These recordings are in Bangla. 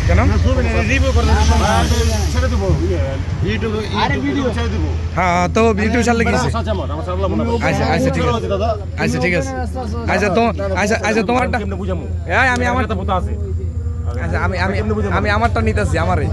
কেন? হ্যাঁ তো ভিডিও ছাড়লে কি? আচ্ছা আচ্ছা ঠিক আছে, আচ্ছা ঠিক আছে। আচ্ছা তো আচ্ছা তোমারটা আমি আমারটা আছে। আচ্ছা আমি আমারটা নিতেছি আমারে।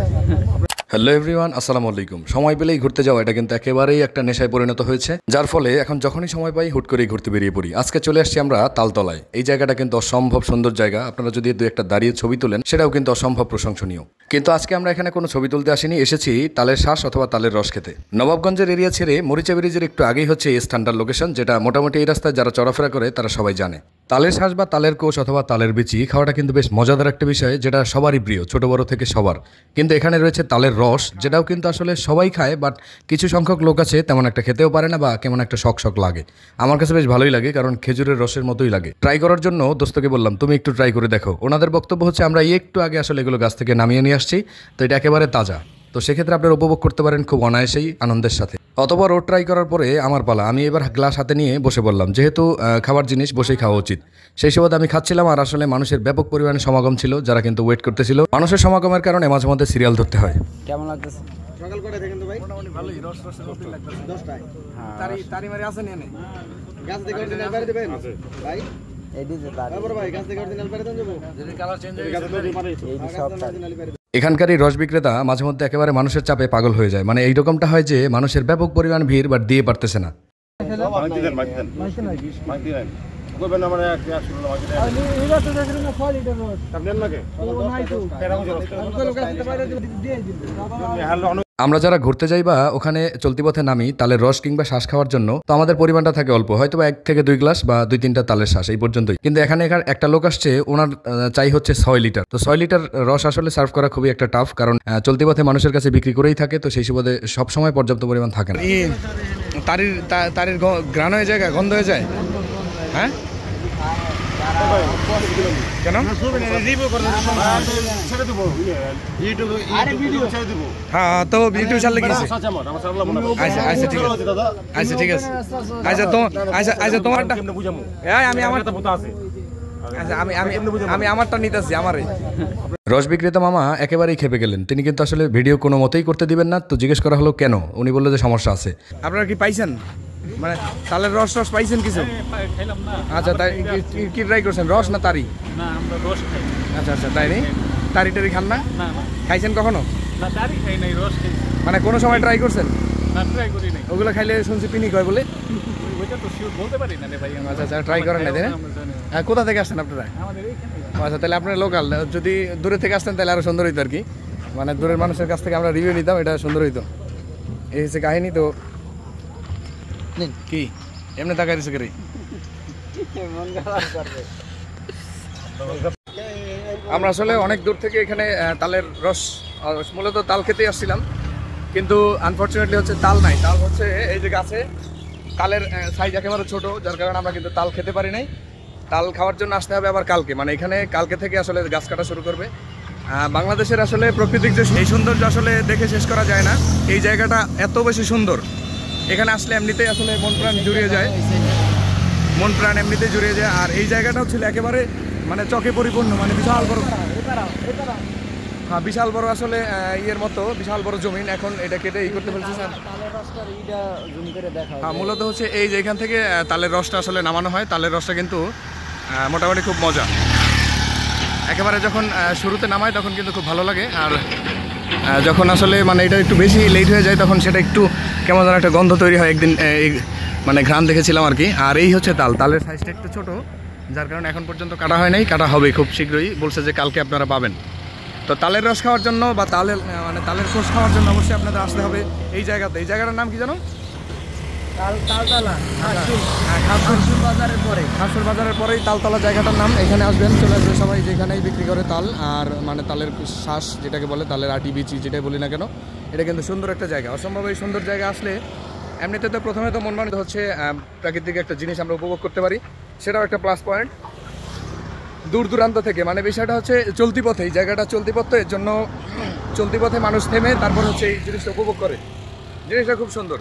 হ্যালো এভরিওয়ান, আসসালামু আলাইকুম। সময় পেলেই ঘুরতে যাওয়া এটা কিন্তু একেবারেই একটা নেশায় পরিণত হয়েছে, যার ফলে এখন যখনই সময় পাই হুট করেই ঘুরতে বেরিয়ে পড়ি। আজকে চলে আসছি আমরা তালতলায়। এই জায়গাটা কিন্তু অসম্ভব সুন্দর জায়গা। আপনারা যদি দু একটা দাঁড়িয়ে ছবি তোলেন সেটাও কিন্তু অসম্ভব প্রশংসনীয়। কিন্তু আজকে আমরা এখানে কোনো ছবি তুলতে আসিনি, এসেছি তালের শ্বাস অথবা তালের রস খেতে। নবাবগঞ্জের এরিয়া ছেড়ে মরিচা ব্রিজের একটু আগেই হচ্ছে এই স্ট্যান্ডার্ড লোকেশন, যেটা মোটামুটি এই রাস্তায় যারা চলাফেরা করে তারা সবাই জানে। তালের শ্বাস বা তালের কোষ অথবা তালের বিচি খাওয়াটা কিন্তু বেশ মজাদার একটা বিষয়, যেটা সবারই প্রিয়, ছোট বড় থেকে সবার। কিন্তু এখানে রয়েছে তালের রস, যেটাও কিন্তু আসলে সবাই খায়, বাট কিছু সংখ্যক লোক আছে তেমন একটা খেতেও পারে না বা কেমন একটা শখ শখ লাগে। আমার কাছে বেশ ভালোই লাগে, কারণ খেজুরের রসের মতোই লাগে। ট্রাই করার জন্য দোস্তকে বললাম তুমি একটু ট্রাই করে দেখো। ওনাদের বক্তব্য হচ্ছে আমরা একটু আগে আসলে এগুলো গাছ থেকে নামিয়ে নিয়ে আসছি, তো এটা একেবারে তাজা। তো সেক্ষেত্রে আপনারা উপভোগ করতে পারেন খুব অনায়াসেই, আনন্দের সাথে। অথবা রোড ট্রাই করার পরে আমার পালা। আমি এবার গ্লাস হাতে নিয়ে বসে পড়লাম, যেহেতু খাবার জিনিস বসেই খাওয়া উচিত। সেই সুবাদে আমি খাচ্ছিলাম, আর আসলে মানুষের ব্যাপক পরিমাণে সমাগম ছিল, যারা কিন্তু ওয়েট করতেছিল। মানুষের সমাগমের কারণে মাঝে মধ্যে সিরিয়াল ধরতে হয়। কেমন লাগতেছে? সকাল করে দেখেন তো ভাই, মোটামুটি ভালোই রস রস লাগতেছে। 10টায় তারি মারি আছে নিয়ে নে। গাছ থেকে অরিজিনাল বাইরে দিবেন ভাই। এই দিতে তার বড় ভাই গাছ থেকে অরিজিনাল বাইরে দেন যাবো, যদি কালার চেঞ্জ হয়ে গেছে এই সব তার। এখানকারই রস বিক্রেতা মাঝে মধ্যে একেবারে মানুষের চাপে পাগল হয়ে যায়। মানে এইরকমটা হয় যে মানুষের ব্যাপক পরিমাণ ভিড়, বাট দিয়ে পারতেছে না। আমরা যারা ঘুরতে যাই বা ওখানে চলতি পথে নামি তালের রস কিংবা শ্বাস খাওয়ার জন্য, তো আমাদের পরিমাণটা থাকে অল্প, হয়তো 1 থেকে 2 গ্লাস বা 2-3টা তালের শ্বাস, এই পর্যন্তই। কিন্তু এখানে একটা লোক আসছে, ওনার চাই হচ্ছে 6 লিটার। তো 6 লিটার রস আসলে সার্ভ করা খুবই একটা টাফ, কারণ চলতি পথে মানুষের কাছে বিক্রি করেই থাকে, তো সেই সুবাদে সবসময় পর্যাপ্ত পরিমাণ থাকে না। তারির ঘ্রাণ হয়ে যায়, গন্ধ হয়ে যায়। হ্যাঁ কেন? হ্যাঁ তো ভিডিও ছাড়লে কি? আচ্ছা আচ্ছা ঠিক আছে, আচ্ছা ঠিক আছে। আচ্ছা তো আচ্ছা তোমারটা আমি আমারটা আছে। আচ্ছা আমি আমারটা নিতেছি আমারে। রস বিক্রেতা মামা একেবারেই খেপে গেলেন। তিনি কিন্তু আসলে ভিডিও কোনো মতেই করতে দিবেন না। তো জিজ্ঞেস করা হলো কেন, উনি বললো যে সমস্যা আছে। আপনারা কি পাইছেন, মানে তালের রস রস পাইছেন কিছু? আচ্ছা তাই কি ট্রাই করছেন, রস না তারি? না আমরা রস খাই। আচ্ছা আচ্ছা তাই নেই, তারি টারি খান না? না খাইছেন কখনো? না তারি খাই নাই, রস খাই। মানে কোনো সময় ট্রাই করছেন? না ট্রাই করি নাই। ওগুলো খাইলে শুনছি পিনিক হয় বলে। ওইটা তো শিওর বলতে পারি না রে ভাই। আচ্ছা আচ্ছা ট্রাই করেন না, তাই না? হ্যাঁ কোথা থেকে আসছেন আপনারা? আমাদের এইখানে। আচ্ছা তাহলে আপনার লোকাল, যদি দূরে থেকে আসতেন তাহলে আরও সুন্দর হইতো আর কি। মানে দূরের মানুষের কাছ থেকে আমরা রিভিউ নিতাম, এটা সুন্দর হইতো। এই হচ্ছে কাহিনী। তো কি এমনি টাকা দিচ্ছে করি? আমরা আসলে অনেক দূর থেকে এখানে তালের রস, মূলত তাল খেতেই আসছিলাম, কিন্তু আনফর্চুনেটলি হচ্ছে তাল নাই। তাল হচ্ছে এই যে গাছে, তালের সাইজ একেবারে ছোট, যার কারণে আমরা কিন্তু তাল খেতে পারি নাই। তাল খাওয়ার জন্য আসতে হবে আবার কালকে, মানে এখানে কালকে থেকে আসলে গাছ কাটা শুরু করবে। বাংলাদেশের আসলে প্রাকৃতিক যে এই সৌন্দর্য আসলে দেখে শেষ করা যায় না। এই জায়গাটা এত বেশি সুন্দর, এখানে আসলে এমনিতেই আসলে মন প্রাণ জুড়িয়ে যায়, মন প্রাণ এমনিতেই জুড়িয়ে যায়। আর এই জায়গাটা হচ্ছে একেবারে মানে চকে পরিপূর্ণ, মানে বিশাল বড়, হ্যাঁ বিশাল বড় আসলে ইয়ের মতো বিশাল বড় জমিন। এখন এটা কেটে করতে ফেলছে স্যার। হ্যাঁ মূলত হচ্ছে এই যে এখান থেকে তালের রসটা আসলে নামানো হয়। তালের রসটা কিন্তু মোটামুটি খুব মজা। একেবারে যখন শুরুতে নামায় তখন কিন্তু খুব ভালো লাগে, আর যখন আসলে মানে এটা একটু বেশি লেট হয়ে যায় তখন সেটা একটু কেমন যেন একটা গন্ধ তৈরি হয়। একদিন মানে ঘ্রাণ দেখেছিলাম আর কি। আর এই হচ্ছে তালের সাইজটা একটু ছোট, যার কারণে এখন পর্যন্ত কাটা হয় নাই, কাটা হবে খুব শীঘ্রই, বলছে যে কালকে আপনারা পাবেন। তো তালের রস খাওয়ার জন্য বা তালের কোষ খাওয়ার জন্য অবশ্যই আপনাদের আসতে হবে এই জায়গাতে। এই জায়গাটার নাম কি জানো? খাসুর বাজারের পরেই তালতলা জায়গাটার নাম। এখানে আসবেন, চলে আসবে সবাই, যেখানেই বিক্রি করে তাল আর মানে তালের শ্বাস যেটাকে বলে, তালের আটি বিচি যেটাই বলি না কেন, এটা কিন্তু সুন্দর একটা জায়গা। অসম্ভব এই সুন্দর জায়গা আসলে এমনিতে তো প্রথমে তো মন মানিত হচ্ছে প্রাকৃতিক একটা জিনিস আমরা উপভোগ করতে পারি, সেটাও একটা প্লাস পয়েন্ট। দূর দূরান্ত থেকে, মানে বিষয়টা হচ্ছে চলতি পথে, এই জায়গাটা চলতি পথ, তো এর জন্য চলতি পথে মানুষ থেমে তারপর হচ্ছে এই জিনিসটা উপভোগ করে। জিনিসটা খুব সুন্দর।